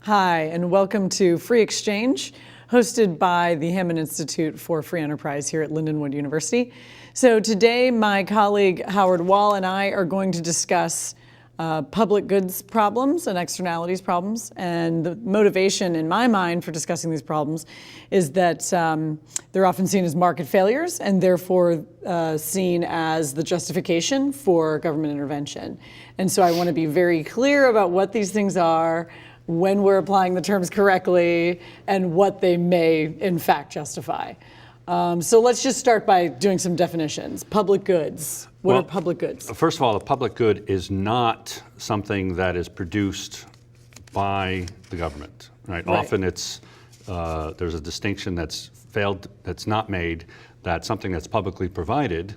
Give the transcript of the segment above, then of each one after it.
Hi, and welcome to Free Exchange, hosted by the Hammond Institute for Free Enterprise here at Lindenwood University. So today, my colleague Howard Wall and I are going to discuss public goods problems and externalities problems. And the motivation in my mind for discussing these problems is that they're often seen as market failures and therefore seen as the justification for government intervention. And so I want to be very clear about what these things are, when we're applying the terms correctly, and what they may in fact justify. So let's just start by doing some definitions. Public goods. What are public goods? First of all, a public good is not something that is produced by the government. Right? Often it's there's a distinction that's not made, that something that's publicly provided,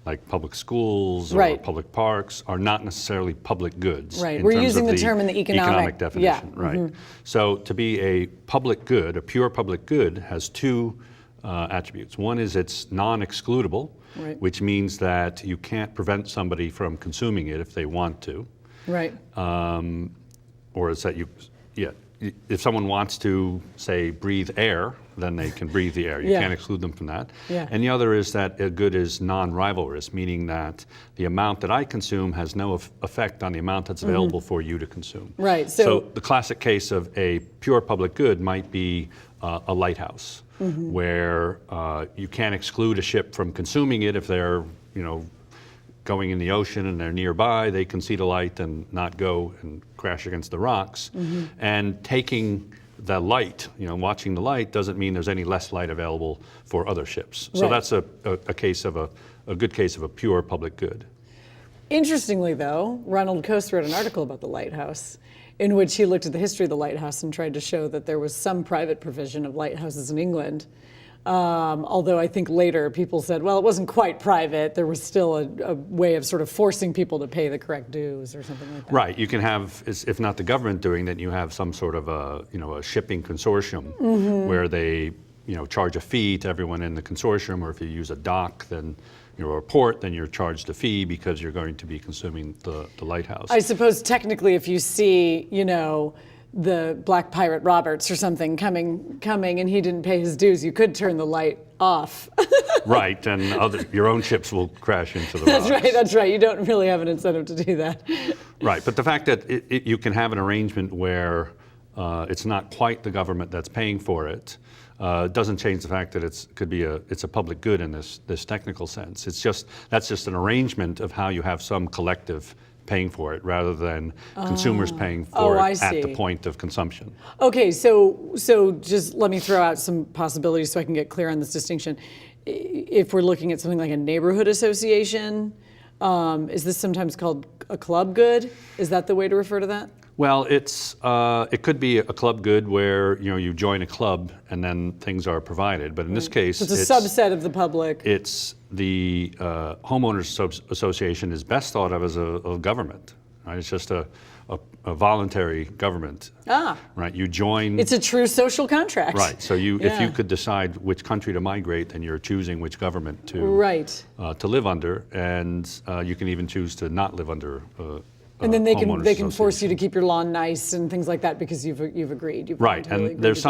like public schools or public parks, are not necessarily public goods. Right, we're using the term in the economic definition. Yeah. Right. Mm-hmm. So to be a public good, a pure public good, has two attributes. One is it's non-excludable, which means that you can't prevent somebody from consuming it if they want to. Right. Or is that if someone wants to, say, breathe air, then they can breathe the air. You can't exclude them from that. Yeah. And the other is that a good is non-rivalrous, meaning that the amount that I consume has no effect on the amount that's available for you to consume. Right. So the classic case of a pure public good might be a lighthouse, where you can't exclude a ship from consuming it if they're, going in the ocean and they're nearby. They can see the light and not go and crash against the rocks. And taking the light, watching the light, doesn't mean there's any less light available for other ships. So that's a case of a good case of a pure public good. Interestingly, though, Ronald Coase wrote an article about the lighthouse, in which he looked at the history of the lighthouse and tried to show that there was some private provision of lighthouses in England. Although I think later people said, well, it wasn't quite private. There was still a way of sort of forcing people to pay the correct dues or something like that. Right. You can have, if not the government doing that, you have some sort of a shipping consortium where they, charge a fee to everyone in the consortium, or if you use a dock, then or a port, then you're charged a fee because you're going to be consuming the lighthouse. I suppose technically if you see, the Black Pirate Roberts or something coming and he didn't pay his dues, you could turn the light off. Right, and your own ships will crash into the rocks. That's right. You don't really have an incentive to do that. Right, but the fact that you can have an arrangement where it's not quite the government that's paying for it doesn't change the fact that it's a public good in this technical sense. That's just an arrangement of how you have some collective paying for it rather than consumers paying for it at the point of consumption. Okay, so just let me throw out some possibilities so I can get clear on this distinction. If we're looking at something like a neighborhood association, is this sometimes called a club good? Is that the way to refer to that? Well, it could be a club good where you join a club and then things are provided. But in this case, so it's a subset of the public. It's the homeowners association is best thought of as a government. Right? It's just a voluntary government. Right. You join. It's a true social contract. Right. So if you could decide which country to migrate, then you're choosing which government to live under, and you can even choose to not live under. And then they can force you to keep your lawn nice and things like that because you've agreed. Right, and there's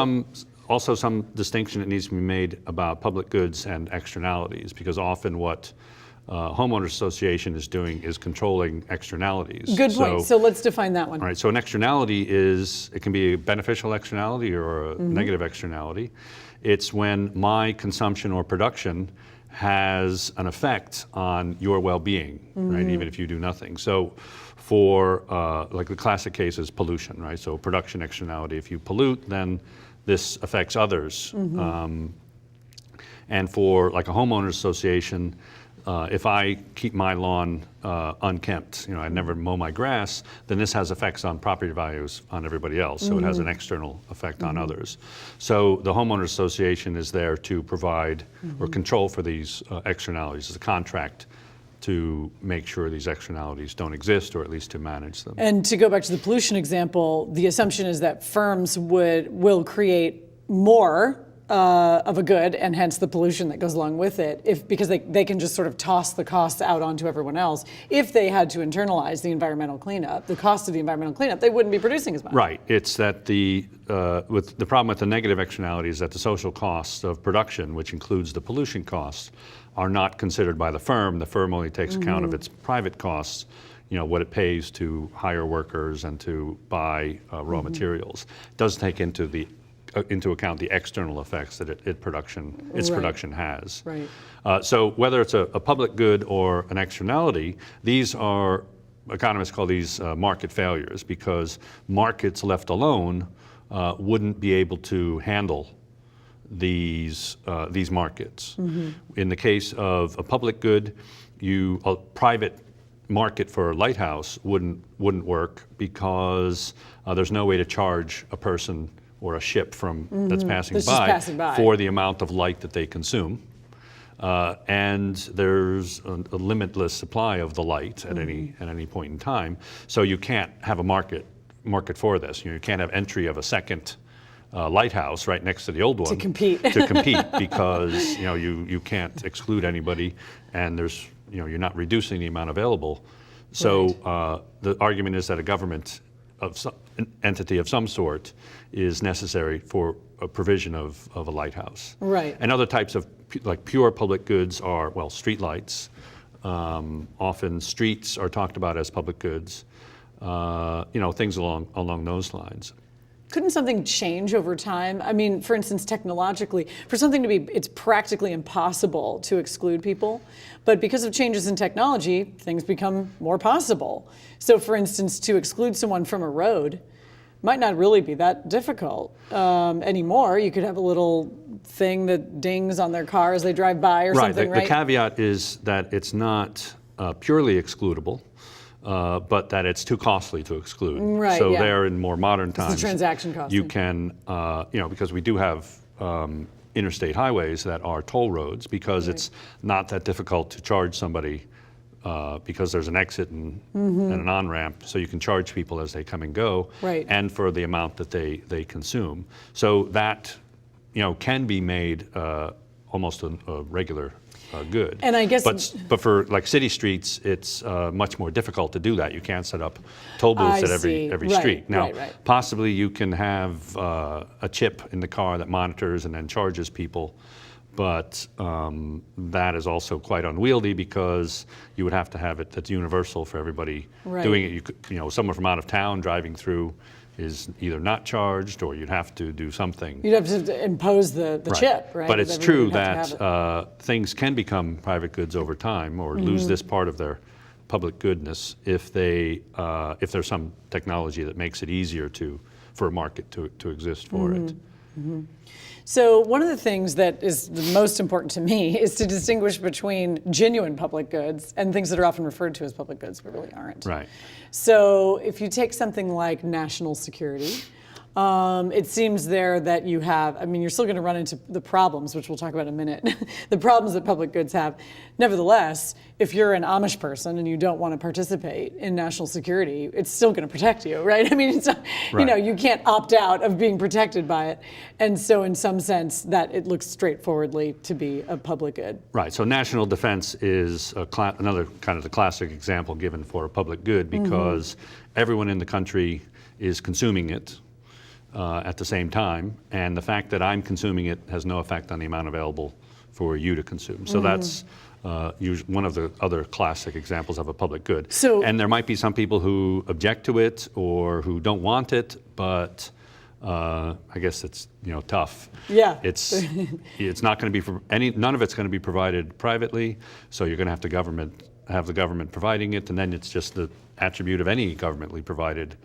also some distinction that needs to be made about public goods and externalities, because often what homeowners association is doing is controlling externalities. Good point. So let's define that one. Right. So an externality it can be a beneficial externality or a negative externality. It's when my consumption or production has an effect on your well-being, right? Even if you do nothing. So for like the classic case is pollution, right? So production externality, if you pollute, then this affects others. And for like a homeowners association, if I keep my lawn unkempt, I never mow my grass, then this has effects on property values on everybody else. So it has an external effect on others. So the homeowners association is there to provide or control for these externalities. It's a contract to make sure these externalities don't exist, or at least to manage them. And to go back to the pollution example, the assumption is that firms will create more of a good, and hence the pollution that goes along with it, because they can just sort of toss the costs out onto everyone else. If they had to internalize the environmental cleanup, the cost of the environmental cleanup, they wouldn't be producing as much. Right. It's that the problem with the negative externalities is that the social costs of production, which includes the pollution costs, are not considered by the firm. The firm only takes account of its private costs, what it pays to hire workers and to buy raw materials. It doesn't take into account the external effects that its production has. Right. So whether it's a public good or an externality, these are, economists call these market failures, because markets left alone wouldn't be able to handle these markets. In the case of a public good, a private market for a lighthouse wouldn't work, because there's no way to charge a person or a ship that's passing by for the amount of light that they consume. And there's a limitless supply of the light at any point in time. So you can't have a market for this. You can't have entry of a second lighthouse right next to the old one to compete because you can't exclude anybody, and there's you're not reducing the amount available. So the argument is that a government an entity of some sort is necessary for a provision of a lighthouse. Right. And other types of pure public goods are, street lights. Often streets are talked about as public goods. Things along those lines. Couldn't something change over time? I mean, for instance, technologically, for something to be, it's practically impossible to exclude people. But because of changes in technology, things become more possible. So for instance, to exclude someone from a road might not really be that difficult anymore. You could have a little thing that dings on their car as they drive by or something, right? The caveat is that it's not purely excludable. But that it's too costly to exclude. Right, so there in more modern times, the transaction cost. You can, because we do have interstate highways that are toll roads, because it's not that difficult to charge somebody because there's an exit and an on-ramp, so you can charge people as they come and go, and for the amount that they consume. So that, can be made almost a regular good. And I guess, but for city streets, it's much more difficult to do that. You can't set up toll booths at every street. Now, possibly you can have a chip in the car that monitors and then charges people, but that is also quite unwieldy, because you would have to have it that's universal for everybody doing it. Someone from out of town driving through is either not charged, or you'd have to do something. You'd have to impose the chip, right? But it's true that things can become private goods over time, or lose this part of their public goodness if there's some technology that makes it easier for a market to exist for it. So one of the things that is the most important to me is to distinguish between genuine public goods and things that are often referred to as public goods but really aren't. Right. So if you take something like national security, it seems there that you have, you're still going to run into the problems, which we'll talk about in a minute, the problems that public goods have. Nevertheless, if you're an Amish person and you don't want to participate in national security, it's still going to protect you, right? It's not, you can't opt out of being protected by it. And so in some sense, that it looks straightforwardly to be a public good. Right, so national defense is another kind of the classic example given for a public good, because everyone in the country is consuming it at the same time, and the fact that I'm consuming it has no effect on the amount available for you to consume. So that's one of the other classic examples of a public good. And there might be some people who object to it or who don't want it, but I guess it's tough. Yeah. It's not going to be none of it's going to be provided privately, so you're going to have the government providing it, and then it's just the attribute of any governmentally provided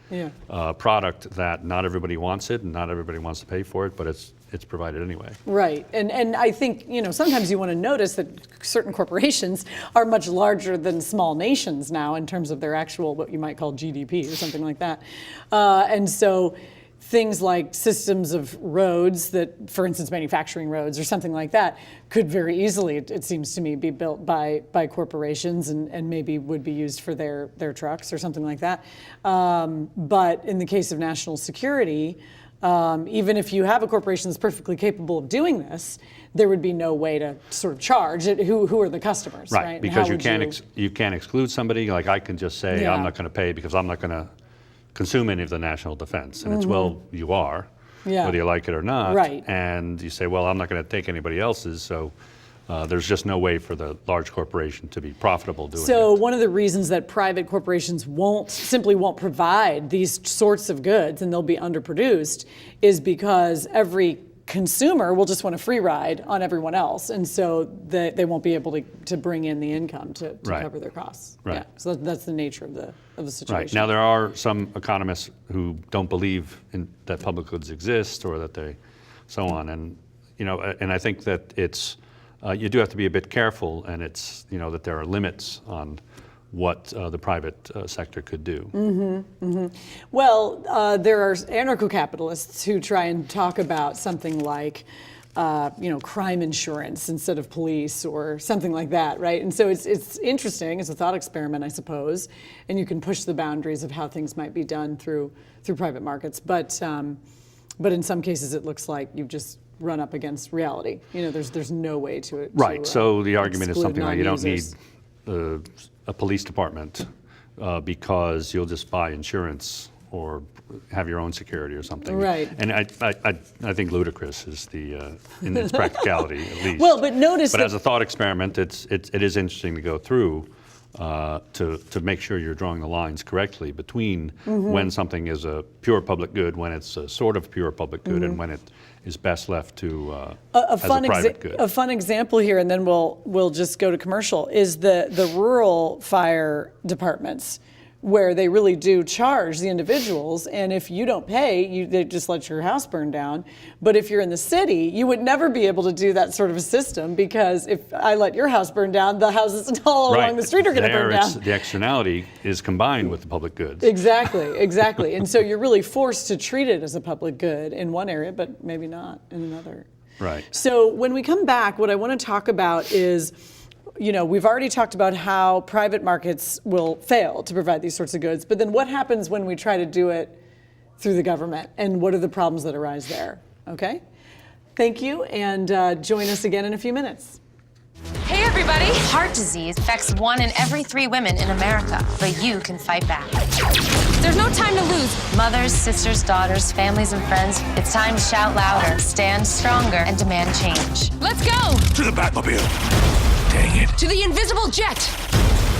product that not everybody wants it and not everybody wants to pay for it, but it's provided anyway. Right, and I think sometimes you want to notice that certain corporations are much larger than small nations now in terms of their actual, what you might call GDP or something like that, and so things like systems of roads that, for instance, manufacturing roads or something like that, could very easily, it seems to me, be built by corporations and maybe would be used for their trucks or something like that. But in the case of national security, Even if you have a corporation that's perfectly capable of doing this, there would be no way to sort of charge it. Who are the customers, right? Right, because you can't exclude somebody. Like I can just say, I'm not going to pay because I'm not going to consume any of the national defense. And it's, well, you are, whether you like it or not. Right. And you say, well, I'm not going to take anybody else's, so there's just no way for the large corporation to be profitable doing it. So one of the reasons that private corporations simply won't provide these sorts of goods and they'll be underproduced is because every consumer will just want a free ride on everyone else, and so they won't be able to bring in the income to cover their costs. Right. Yeah. So that's the nature of the situation. Right. Now there are some economists who don't believe that public goods exist or that they, so on, and and I think that it's you do have to be a bit careful, and it's that there are limits on what the private sector could do. Well, there are anarcho-capitalists who try and talk about something like, crime insurance instead of police or something like that, right? And so it's interesting. It's a thought experiment, I suppose, and you can push the boundaries of how things might be done through private markets. But in some cases, it looks like you've just run up against reality. There's no way to Right. So the argument is something like you don't need non-users. a police department because you'll just buy insurance or have your own security or something. Right. And I think ludicrous is in its practicality at least. Well, but notice But as a thought experiment, it is interesting to go through to make sure you're drawing the lines correctly between when something is a pure public good, when it's a sort of pure public good, and when it is best left to as a private good. A fun example here, and then we'll just go to commercial, is the rural fire departments, where they really do charge the individuals, and if you don't pay, they just let your house burn down. But if you're in the city, you would never be able to do that sort of a system, because if I let your house burn down, the houses all along the street are going to burn down. The externality is combined with the public goods. Exactly. And so you're really forced to treat it as a public good in one area, but maybe not in another. Right. So when we come back, what I want to talk about is, we've already talked about how private markets will fail to provide these sorts of goods, but then what happens when we try to do it through the government, and what are the problems that arise there? Okay? Thank you, and join us again in a few minutes. Hey everybody! Heart disease affects 1 in every 3 women in America, but you can fight back. There's no time to lose. Mothers, sisters, daughters, families, and friends, it's time to shout louder, stand stronger, and demand change. Let's go! To the Batmobile! Dang it. To the invisible jet!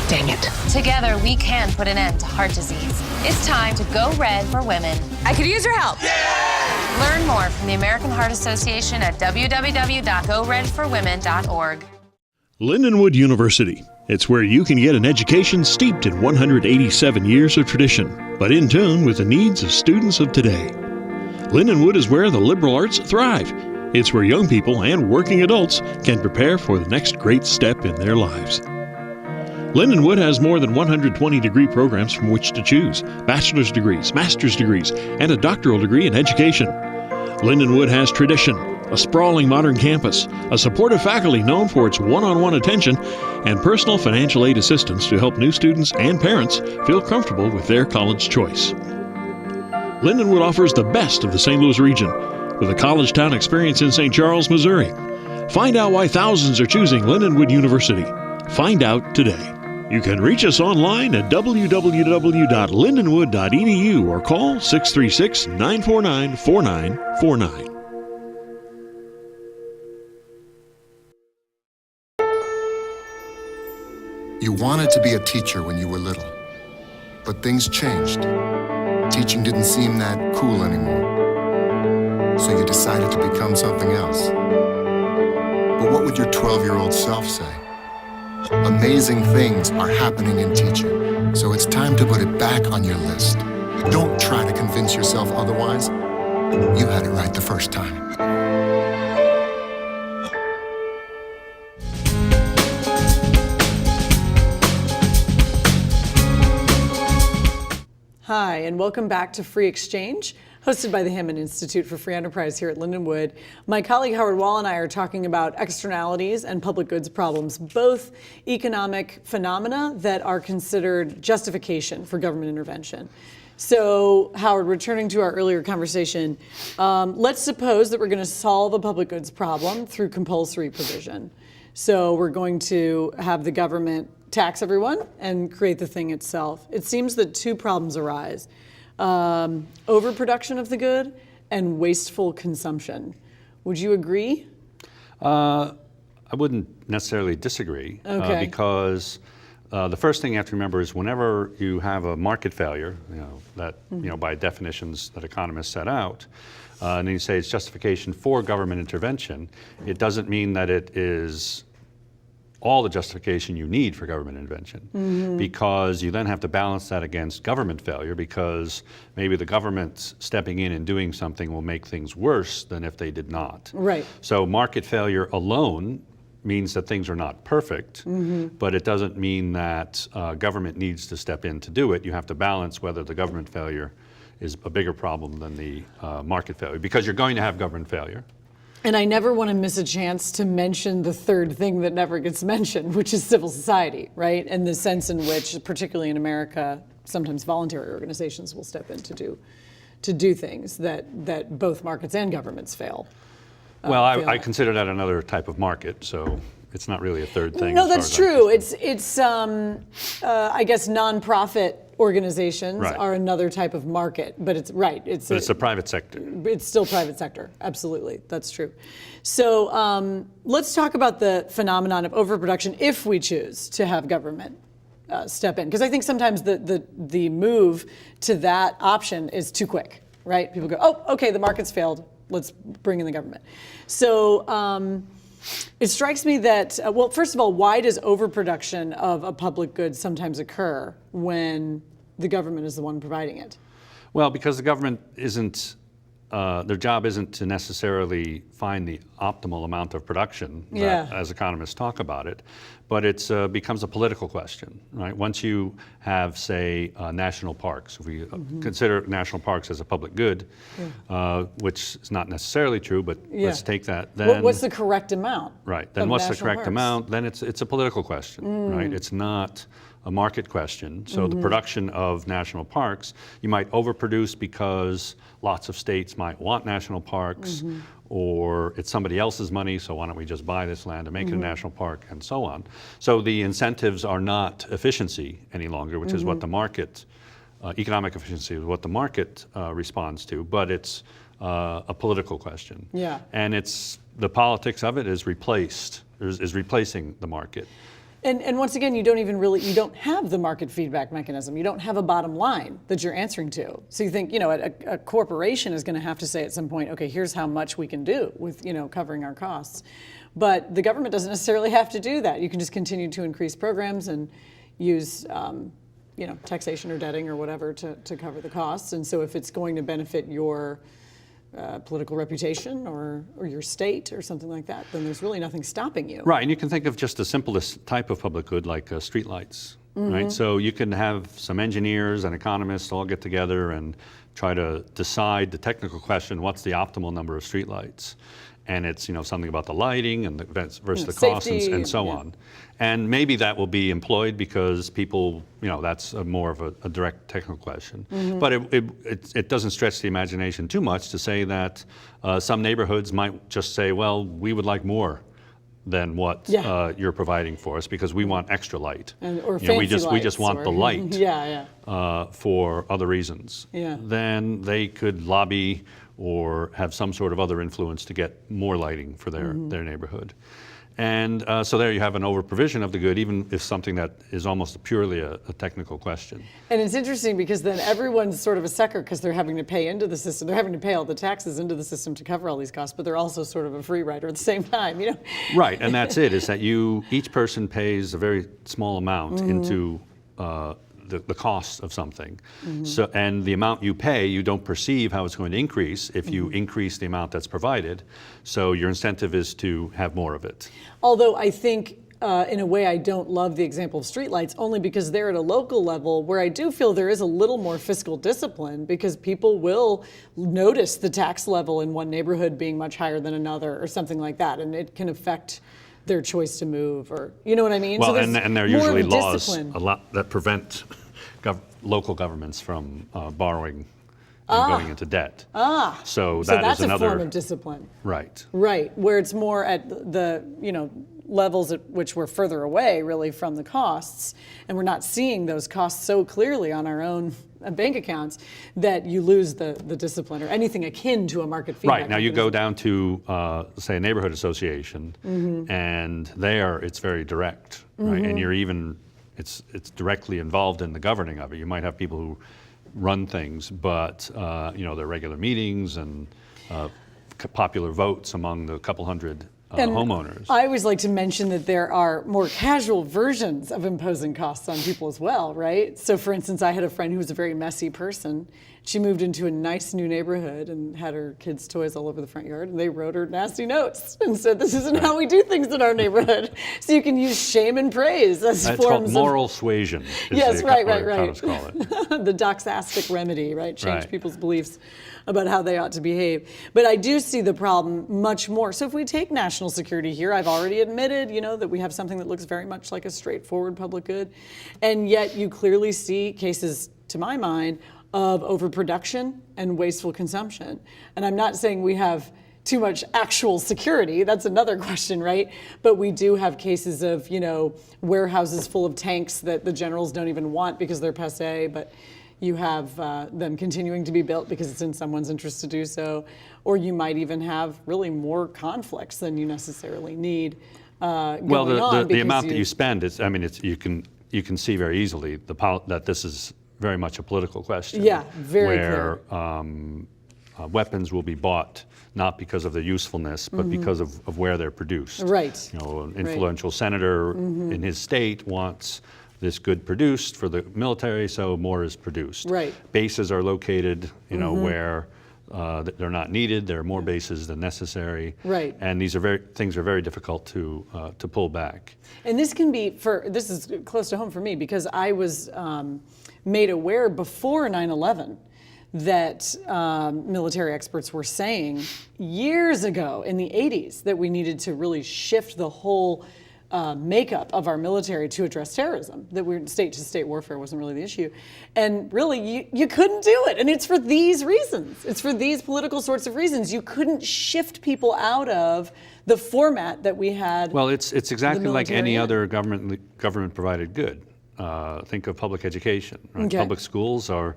Dang it. Together, we can put an end to heart disease. It's time to go red for women. I could use your help. Yeah! Learn more from the American Heart Association at www.goredforwomen.org. Lindenwood University. It's where you can get an education steeped in 187 years of tradition, but in tune with the needs of students of today. Lindenwood is where the liberal arts thrive. It's where young people and working adults can prepare for the next great step in their lives. Lindenwood has more than 120 degree programs from which to choose: bachelor's degrees, master's degrees, and a doctoral degree in education. Lindenwood has tradition, a sprawling modern campus, a supportive faculty known for its one-on-one attention, and personal financial aid assistance to help new students and parents feel comfortable with their college choice. Lindenwood offers the best of the St. Louis region, with a college town experience in St. Charles, Missouri. Find out why thousands are choosing Lindenwood University. Find out today. You can reach us online at www.lindenwood.edu or call 636-949-4949. You wanted to be a teacher when you were little, but things changed. Teaching didn't seem that cool anymore. So you decided to become something else. But what would your 12-year-old self say? Amazing things are happening in teaching, so it's time to put it back on your list. Don't try to convince yourself otherwise. You had it right the first time. Hi, and welcome back to Free Exchange, hosted by the Hammond Institute for Free Enterprise here at Lindenwood. My colleague Howard Wall and I are talking about externalities and public goods problems, both economic phenomena that are considered justification for government intervention. So, Howard, returning to our earlier conversation, let's suppose that we're going to solve a public goods problem through compulsory provision. So we're going to have the government tax everyone and create the thing itself. It seems that two problems arise: overproduction of the good and wasteful consumption. Would you agree? I wouldn't necessarily disagree, Okay. because the first thing you have to remember is whenever you have a market failure, that by definitions that economists set out, and then you say it's justification for government intervention, it doesn't mean that it is all the justification you need for government intervention, because you then have to balance that against government failure, because maybe the government stepping in and doing something will make things worse than if they did not. Right. So market failure alone means that things are not perfect, but it doesn't mean that government needs to step in to do it. You have to balance whether the government failure is a bigger problem than the market failure, because you're going to have government failure. And I never want to miss a chance to mention the third thing that never gets mentioned, which is civil society, right? And the sense in which, particularly in America, sometimes voluntary organizations will step in to do things that both markets and governments fail. Well, I consider that another type of market, so it's not really a third thing. No, that's true. It's I guess nonprofit organizations Right. are another type of market, but it's right. But it's the private sector. It's still private sector. Absolutely, that's true. So let's talk about the phenomenon of overproduction if we choose to have government step in, because I think sometimes the move to that option is too quick, right? People go, oh, okay, the market's failed. Let's bring in the government. So it strikes me that, well, first of all, why does overproduction of a public good sometimes occur when the government is the one providing it? Well, because the government isn't, their job isn't to necessarily find the optimal amount of production, that, as economists talk about it, but it becomes a political question, right? Once you have, say, national parks, if we consider national parks as a public good, which is not necessarily true, but let's take that. Then What's the correct amount? Right. Then what's the correct amount? Then it's a political question, right? It's not a market question. So the production of national parks, you might overproduce because lots of states might want national parks, or it's somebody else's money, so why don't we just buy this land and make it a national park, and so on. So the incentives are not efficiency any longer, which is what the market, economic efficiency is what the market responds to, but it's a political question. Yeah. And the politics of it is replacing the market. And once again, you don't have the market feedback mechanism. You don't have a bottom line that you're answering to. So you think, a corporation is going to have to say at some point, okay, here's how much we can do with, covering our costs. But the government doesn't necessarily have to do that. You can just continue to increase programs and use, taxation or debting or whatever to cover the costs. And so if it's going to benefit your political reputation or your state or something like that, then there's really nothing stopping you. Right, and you can think of just the simplest type of public good like streetlights, right? So you can have some engineers and economists all get together and try to decide the technical question, what's the optimal number of streetlights? And it's something about the lighting and versus the costs and so on. And maybe that will be employed because people, that's more of a direct technical question. But it doesn't stretch the imagination too much to say that some neighborhoods might just say, well, we would like more than what you're providing for us because we want extra light. Or fancy we just want the light for other reasons. Then they could lobby or have some sort of other influence to get more lighting for their neighborhood. And so there you have an over-provision of the good, even if something that is almost purely a technical question. And it's interesting because then everyone's sort of a sucker because they're having to pay into the system. They're having to pay all the taxes into the system to cover all these costs, but they're also sort of a free rider at the same time, Right, and that's it, is that each person pays a very small amount into the cost of something. So, and the amount you pay, you don't perceive how it's going to increase if you increase the amount that's provided. So your incentive is to have more of it. Although I think, in a way, I don't love the example of streetlights, only because they're at a local level where I do feel there is a little more fiscal discipline because people will notice the tax level in one neighborhood being much higher than another or something like that, and it can affect their choice to move, or you know what I mean? Well, so and there are usually laws that prevent local governments from borrowing and going into debt. So that's is another a form of discipline. Right. Right, where it's more at the levels at which we're further away really from the costs, and we're not seeing those costs so clearly on our own bank accounts that you lose the discipline or anything akin to a market feedback. Right, now you go down to, say, a neighborhood association, and there it's very direct, right? And you're even, it's directly involved in the governing of it. You might have people who run things, but there are regular meetings and popular votes among the couple hundred homeowners. I always like to mention that there are more casual versions of imposing costs on people as well, right? So for instance, I had a friend who was a very messy person. She moved into a nice new neighborhood and had her kids' toys all over the front yard, and they wrote her nasty notes and said, this isn't how we do things in our neighborhood. So you can use shame and praise as That's forms called moral suasion. Yes, right. Economists call it. The doxastic remedy, right? Change Right. people's beliefs about how they ought to behave. But I do see the problem much more. So if we take national security here, I've already admitted, that we have something that looks very much like a straightforward public good. And yet you clearly see cases, to my mind, of overproduction and wasteful consumption. And I'm not saying we have too much actual security. That's another question, right? But we do have cases of, warehouses full of tanks that the generals don't even want because they're passé, but you have them continuing to be built because it's in someone's interest to do so. Or you might even have really more conflicts than you necessarily need Well, the amount that you spend, you can see very easily that this is very much a political question. Yeah, very where weapons will be bought not because of their usefulness, but because of where they're produced. Right. An influential senator in his state wants this good produced for the military, so more is produced. Right. Bases are located, where they're not needed. There are more bases than necessary. Right. And these are things are very difficult to pull back. And this can be this is close to home for me because I was made aware before 9/11 that military experts were saying years ago in the 80s that we needed to really shift the whole makeup of our military to address terrorism, that state-to-state warfare wasn't really the issue. And really, you couldn't do it. And it's for these reasons. It's for these political sorts of reasons. You couldn't shift people out of the format that we had. Well, it's exactly like any in. other government-provided good. Think of public education. Right? Okay. Public schools are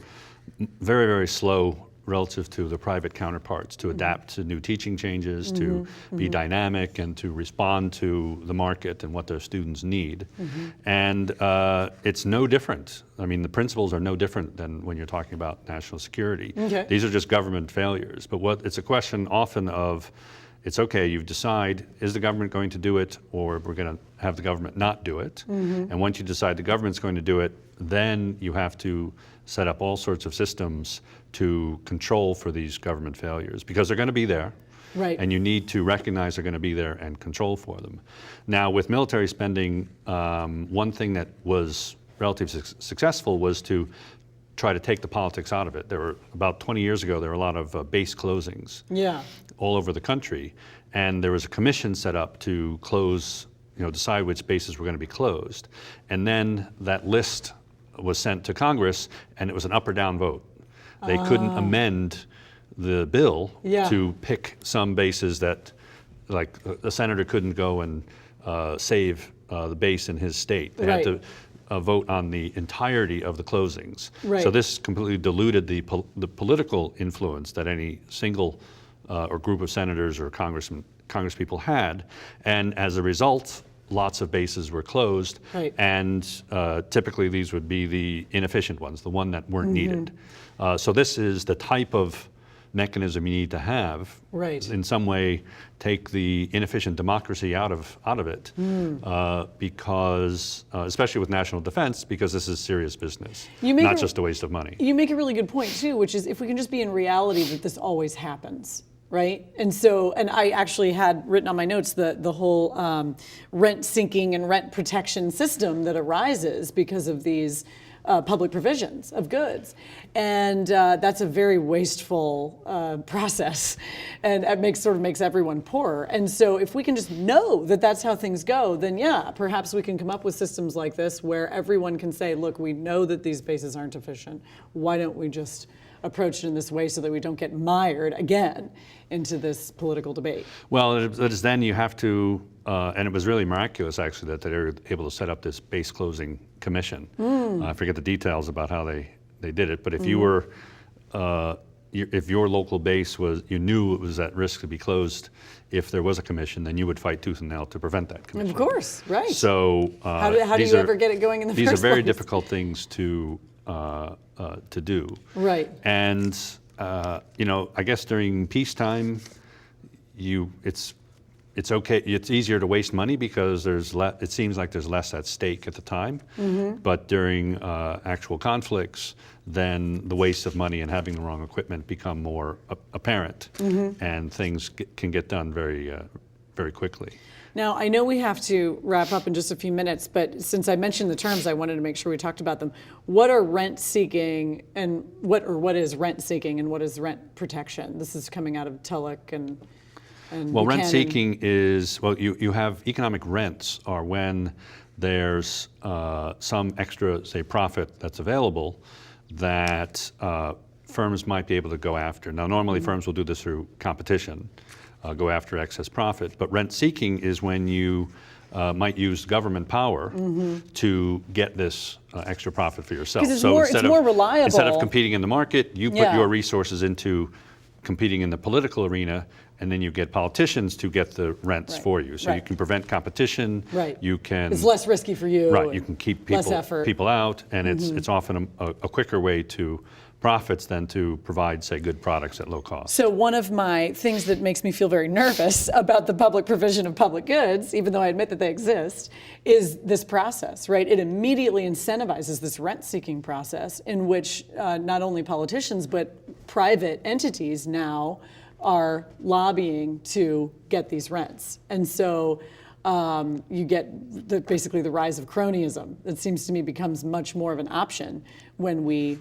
very, very slow relative to the private counterparts to adapt to new teaching changes, to be dynamic and to respond to the market and what their students need. And it's no different. I mean, the principles are no different than when you're talking about national security. Okay. These are just government failures. But it's a question often of, it's okay, you decide, is the government going to do it, or we're going to have the government not do it? And once you decide the government's going to do it, then you have to set up all sorts of systems to control for these government failures, because they're going to be there. Right. And you need to recognize they're going to be there and control for them. Now, with military spending, one thing that was relatively successful was to try to take the politics out of it. There were, about 20 years ago, there were a lot of base closings all over the country. And there was a commission set up to close, decide which bases were going to be closed. And then that list was sent to Congress, and it was an up or down vote. They couldn't amend the bill to pick some bases that, like a senator couldn't go and save the base in his state. They had to vote on the entirety of the closings. Right. So this completely diluted the political influence that any single or group of senators or congresspeople had. And as a result, lots of bases were closed. Right. And typically these would be the inefficient ones, the one that weren't needed. So this is the type of mechanism you need to have. Right. In some way, take the inefficient democracy out of it, because especially with national defense, because this is serious business, not just a waste of money. You make a really good point too, which is if we can just be in reality that this always happens. Right? And so, and I actually had written on my notes the whole rent sinking and rent protection system that arises because of these public provisions of goods. And that's a very wasteful process, and it makes everyone poorer. And so if we can just know that that's how things go, then yeah, perhaps we can come up with systems like this where everyone can say, look, we know that these bases aren't efficient. Why don't we just approach it in this way so that we don't get mired again into this political debate? Well, it is then you have to, and it was really miraculous actually that they were able to set up this base closing commission. I forget the details about how they did it, but if you were, if your local base was, you knew it was at risk to be closed, if there was a commission, then you would fight tooth and nail to prevent that commission. Of course, right. So how do you ever get it going in the first place? These are very difficult things to do. Right. And you know, I guess during peacetime, it's okay. It's easier to waste money because it seems like there's less at stake at the time. But during actual conflicts, then the waste of money and having the wrong equipment become more apparent, and things can get done very, very quickly. Now, I know we have to wrap up in just a few minutes, but since I mentioned the terms, I wanted to make sure we talked about them. What are rent seeking, and what is rent seeking, and what is rent protection? This is coming out of Tulloch and well, Buchanan. rent seeking is, well, you have economic rents are when there's some extra, say, profit that's available that firms might be able to go after. Now, normally firms will do this through competition. Go after excess profit. But rent seeking is when you might use government power to get this extra profit for yourself. Because it's more reliable. Instead of competing in the market, you put your resources into competing in the political arena, and then you get politicians to get the rents for you. So you can prevent competition. Right. You can. It's less risky for you. Right. You can keep people out, and it's often a quicker way to profits than to provide, say, good products at low cost. So one of my things that makes me feel very nervous about the public provision of public goods, even though I admit that they exist, is this process, right? It immediately incentivizes this rent-seeking process in which not only politicians but private entities now are lobbying to get these rents. And so you get basically the rise of cronyism. It seems to me becomes much more of an option when we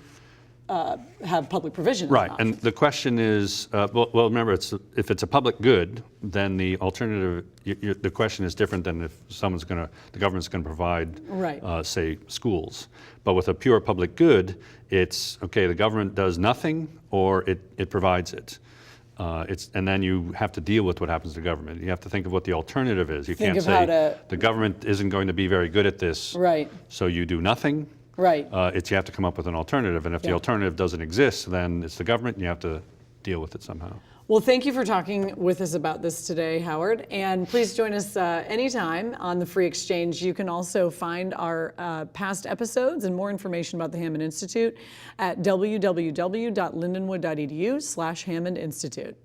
have public provision. Right, and the question is, well, remember, if it's a public good, then the alternative, the question is different than if the government's going to provide, say, schools. But with a pure public good, it's, okay, the government does nothing or it provides it. And then you have to deal with what happens to government. You have to think of what the alternative is. You can't say the government isn't going to be very good at this, so you do nothing. Right. You have to come up with an alternative, and if the alternative doesn't exist, then it's the government, and you have to deal with it somehow. Well, thank you for talking with us about this today, Howard. And please join us anytime on the Free Exchange. You can also find our past episodes and more information about the Hammond Institute at www.lindenwood.edu/Hammond Institute.